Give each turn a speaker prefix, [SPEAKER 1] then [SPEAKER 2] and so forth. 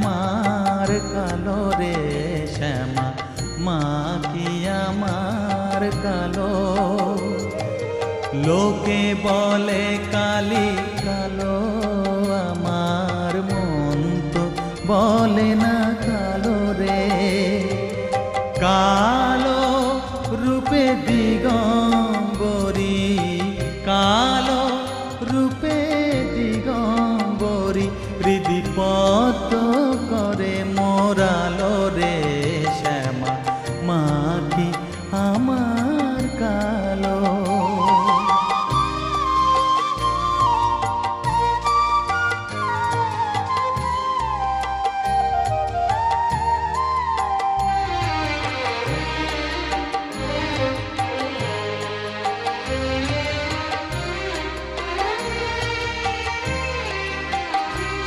[SPEAKER 1] আমার কালো রে শ্যামা, মা কি আমার কালো। লোকে বলে কালি কালো, আমার মন তো বলে না কালো রে। কালো রূপে দিগম্বরী, কালো রূপে দিগম্বরী, হৃদি পদ্ম